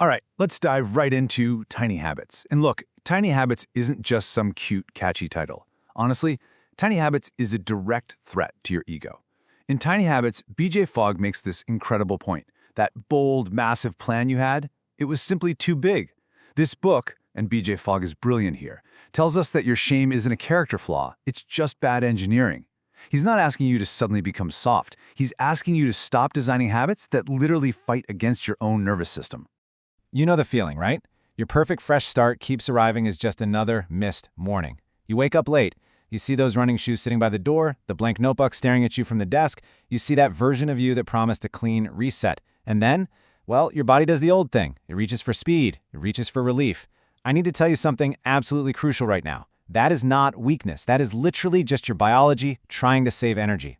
All right, let's dive right into Tiny Habits. And look, Tiny Habits isn't just some cute, catchy title. Honestly, Tiny Habits is a direct threat to your ego. In Tiny Habits, BJ Fogg makes this incredible point. That bold, massive plan you had, it was simply too big. This book, and BJ Fogg is brilliant here, tells us that your shame isn't a character flaw, it's just bad engineering. He's not asking you to suddenly become soft. He's asking you to stop designing habits that literally fight against your own nervous system. You know the feeling, right? Your perfect fresh start keeps arriving as just another missed morning. You wake up late. You see those running shoes sitting by the door, the blank notebook staring at you from the desk. You see that version of you that promised a clean reset. And then, well, your body does the old thing. It reaches for speed. It reaches for relief. I need to tell you something absolutely crucial right now. That is not weakness. That is literally just your biology trying to save energy.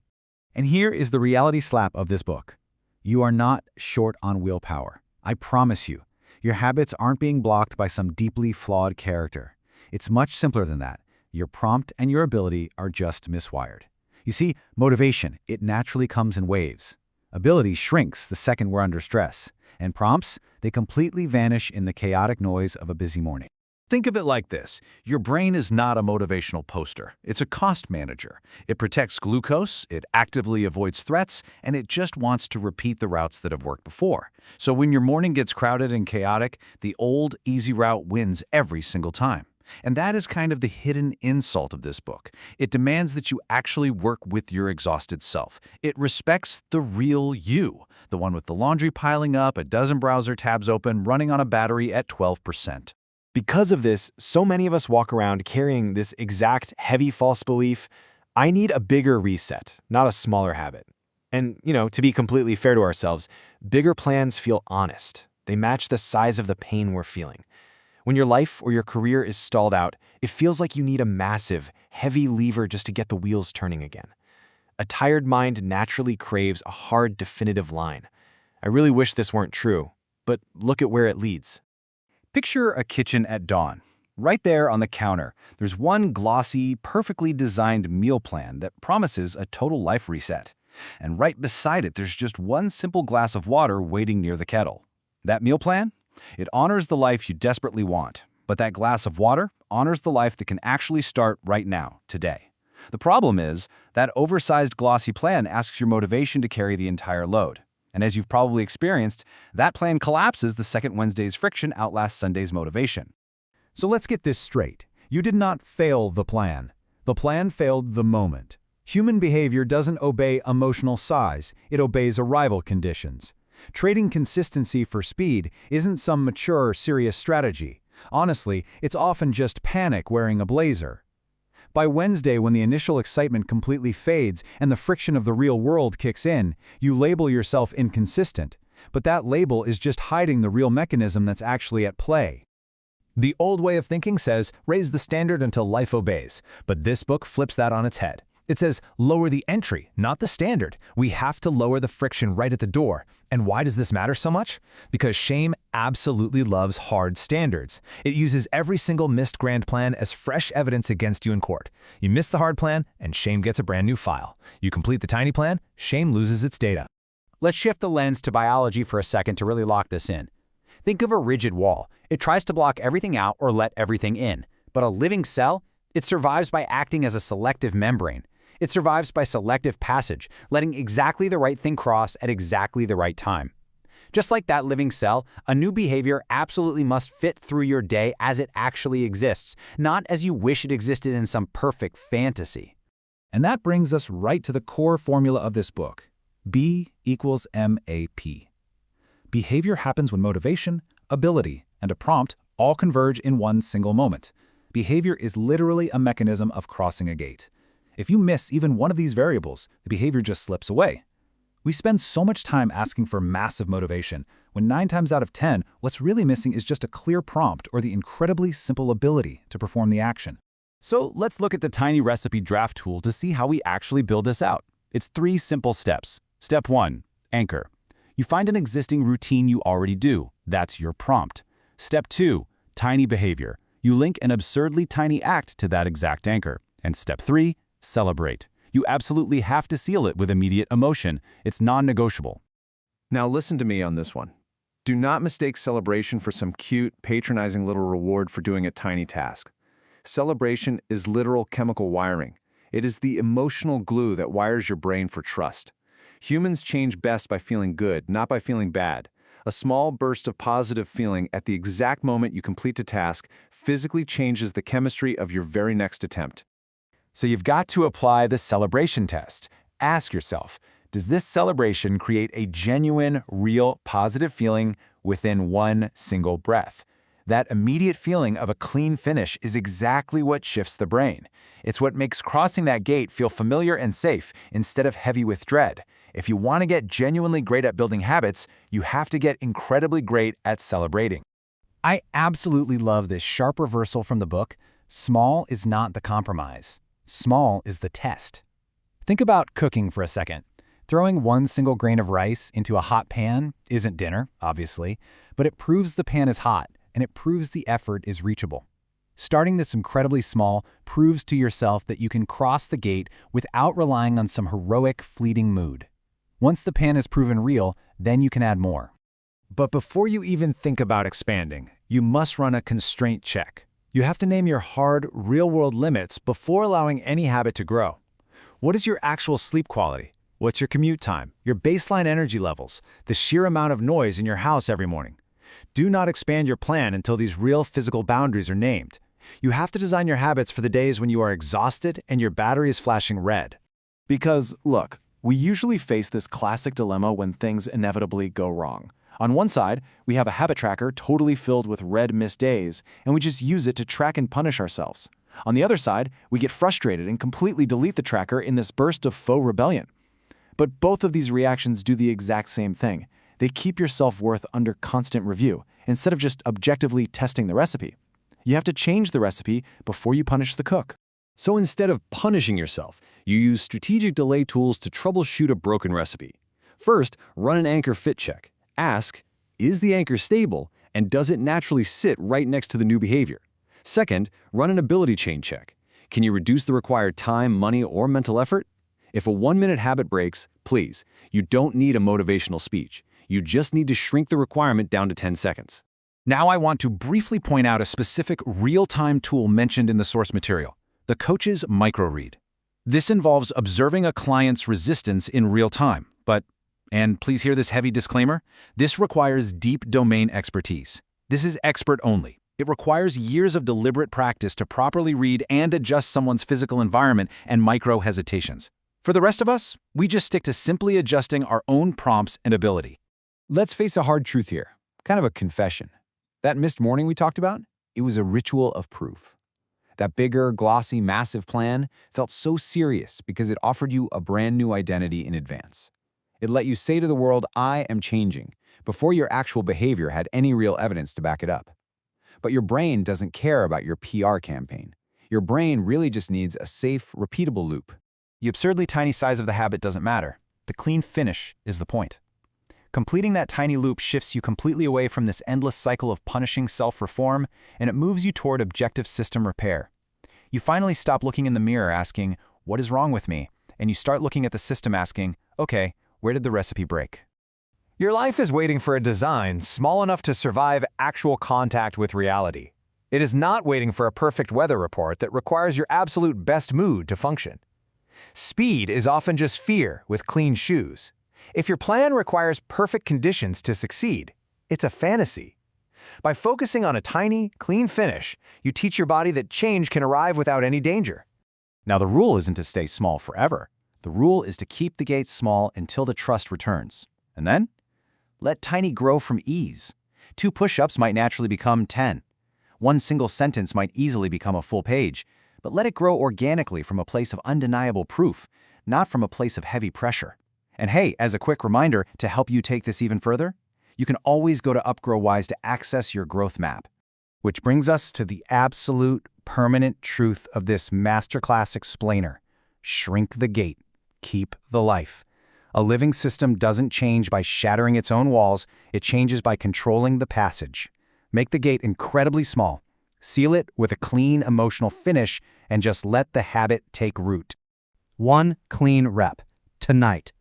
And here is the reality slap of this book. You are not short on willpower. I promise you. Your habits aren't being blocked by some deeply flawed character. It's much simpler than that. Your prompt and your ability are just miswired. You see, motivation, it naturally comes in waves. Ability shrinks the second we're under stress. And prompts, they completely vanish in the chaotic noise of a busy morning. Think of it like this. Your brain is not a motivational poster. It's a cost manager. It protects glucose, it actively avoids threats, and it just wants to repeat the routes that have worked before. So when your morning gets crowded and chaotic, the old, easy route wins every single time. And that is kind of the hidden insult of this book. It demands that you actually work with your exhausted self. It respects the real you, the one with the laundry piling up, a dozen browser tabs open, running on a battery at 12%. Because of this, so many of us walk around carrying this exact heavy false belief, I need a bigger reset, not a smaller habit. And, to be completely fair to ourselves, bigger plans feel honest. They match the size of the pain we're feeling. When your life or your career is stalled out, it feels like you need a massive, heavy lever just to get the wheels turning again. A tired mind naturally craves a hard, definitive line. I really wish this weren't true, but look at where it leads. Picture a kitchen at dawn. Right there on the counter, there's one glossy, perfectly designed meal plan that promises a total life reset. And right beside it, there's just one simple glass of water waiting near the kettle. That meal plan? It honors the life you desperately want, but that glass of water honors the life that can actually start right now, today. The problem is, that oversized glossy plan asks your motivation to carry the entire load. And as you've probably experienced, that plan collapses the second Wednesday's friction outlasts Sunday's motivation. So let's get this straight. You did not fail the plan. The plan failed the moment. Human behavior doesn't obey emotional size, it obeys arrival conditions. Trading consistency for speed isn't some mature, serious strategy. Honestly, it's often just panic wearing a blazer. By Wednesday, when the initial excitement completely fades and the friction of the real world kicks in, you label yourself inconsistent. But that label is just hiding the real mechanism that's actually at play. The old way of thinking says, raise the standard until life obeys. But this book flips that on its head. It says, lower the entry, not the standard. We have to lower the friction right at the door. And why does this matter so much? Because shame absolutely loves hard standards. It uses every single missed grand plan as fresh evidence against you in court. You miss the hard plan, and shame gets a brand new file. You complete the tiny plan, shame loses its data. Let's shift the lens to biology for a second to really lock this in. Think of a rigid wall. It tries to block everything out or let everything in. But a living cell? It survives by acting as a selective membrane. It survives by selective passage, letting exactly the right thing cross at exactly the right time. Just like that living cell, a new behavior absolutely must fit through your day as it actually exists, not as you wish it existed in some perfect fantasy. And that brings us right to the core formula of this book. B equals MAP. Behavior happens when motivation, ability, and a prompt all converge in one single moment. Behavior is literally a mechanism of crossing a gate. If you miss even one of these variables, the behavior just slips away. We spend so much time asking for massive motivation, when 9 times out of 10, what's really missing is just a clear prompt or the incredibly simple ability to perform the action. So let's look at the Tiny Recipe Draft tool to see how we actually build this out. It's 3 simple steps. Step 1, anchor. You find an existing routine you already do. That's your prompt. Step 2, tiny behavior. You link an absurdly tiny act to that exact anchor. And step 3, celebrate. You absolutely have to seal it with immediate emotion. It's non-negotiable. Now listen to me on this one. Do not mistake celebration for some cute, patronizing little reward for doing a tiny task. Celebration is literal chemical wiring. It is the emotional glue that wires your brain for trust. Humans change best by feeling good, not by feeling bad. A small burst of positive feeling at the exact moment you complete a task physically changes the chemistry of your very next attempt. So you've got to apply the celebration test. Ask yourself, does this celebration create a genuine, real, positive feeling within one single breath? That immediate feeling of a clean finish is exactly what shifts the brain. It's what makes crossing that gate feel familiar and safe instead of heavy with dread. If you want to get genuinely great at building habits, you have to get incredibly great at celebrating. I absolutely love this sharp reversal from the book. Small is not the compromise. Small is the test. Think about cooking for a second. Throwing one single grain of rice into a hot pan isn't dinner, obviously, but it proves the pan is hot, and it proves the effort is reachable. Starting this incredibly small proves to yourself that you can cross the gate without relying on some heroic, fleeting mood. Once the pan is proven real, then you can add more. But before you even think about expanding, you must run a constraint check. You have to name your hard, real-world limits before allowing any habit to grow. What is your actual sleep quality? What's your commute time? Your baseline energy levels? The sheer amount of noise in your house every morning? Do not expand your plan until these real physical boundaries are named. You have to design your habits for the days when you are exhausted and your battery is flashing red. Because, look, we usually face this classic dilemma when things inevitably go wrong. On one side, we have a habit tracker totally filled with red missed days, and we just use it to track and punish ourselves. On the other side, we get frustrated and completely delete the tracker in this burst of faux rebellion. But both of these reactions do the exact same thing. They keep your self-worth under constant review, instead of just objectively testing the recipe. You have to change the recipe before you punish the cook. So instead of punishing yourself, you use strategic delay tools to troubleshoot a broken recipe. First, run an anchor fit check. Ask, is the anchor stable, and does it naturally sit right next to the new behavior? Second, run an ability chain check. Can you reduce the required time, money, or mental effort? If a 1-minute habit breaks, please, you don't need a motivational speech. You just need to shrink the requirement down to 10 seconds. Now I want to briefly point out a specific real-time tool mentioned in the source material, the coach's microread. This involves observing a client's resistance in real time, but, and please hear this heavy disclaimer, this requires deep domain expertise. This is expert only. It requires years of deliberate practice to properly read and adjust someone's physical environment and micro-hesitations. For the rest of us, we just stick to simply adjusting our own prompts and ability. Let's face a hard truth here, kind of a confession. That missed morning we talked about, it was a ritual of proof. That bigger, glossy, massive plan felt so serious because it offered you a brand new identity in advance. It let you say to the world, I am changing, before your actual behavior had any real evidence to back it up. But your brain doesn't care about your PR campaign. Your brain really just needs a safe, repeatable loop. The absurdly tiny size of the habit doesn't matter. The clean finish is the point. Completing that tiny loop shifts you completely away from this endless cycle of punishing self-reform, and it moves you toward objective system repair. You finally stop looking in the mirror asking, what is wrong with me? And you start looking at the system asking, okay, where did the recipe break? Your life is waiting for a design small enough to survive actual contact with reality. It is not waiting for a perfect weather report that requires your absolute best mood to function. Speed is often just fear with clean shoes. If your plan requires perfect conditions to succeed, it's a fantasy. By focusing on a tiny, clean finish, you teach your body that change can arrive without any danger. Now the rule isn't to stay small forever. The rule is to keep the gates small until the trust returns. And then, let tiny grow from ease. 2 push-ups might naturally become 10. 1 single sentence might easily become a full page, but let it grow organically from a place of undeniable proof, not from a place of heavy pressure. And hey, as a quick reminder to help you take this even further, you can always go to UpGrowWise to access your growth map. Which brings us to the absolute, permanent truth of this masterclass explainer. Shrink the gate. Keep the life. A living system doesn't change by shattering its own walls, it changes by controlling the passage. Make the gate incredibly small. Seal it with a clean emotional finish and just let the habit take root. 1 clean rep. Tonight.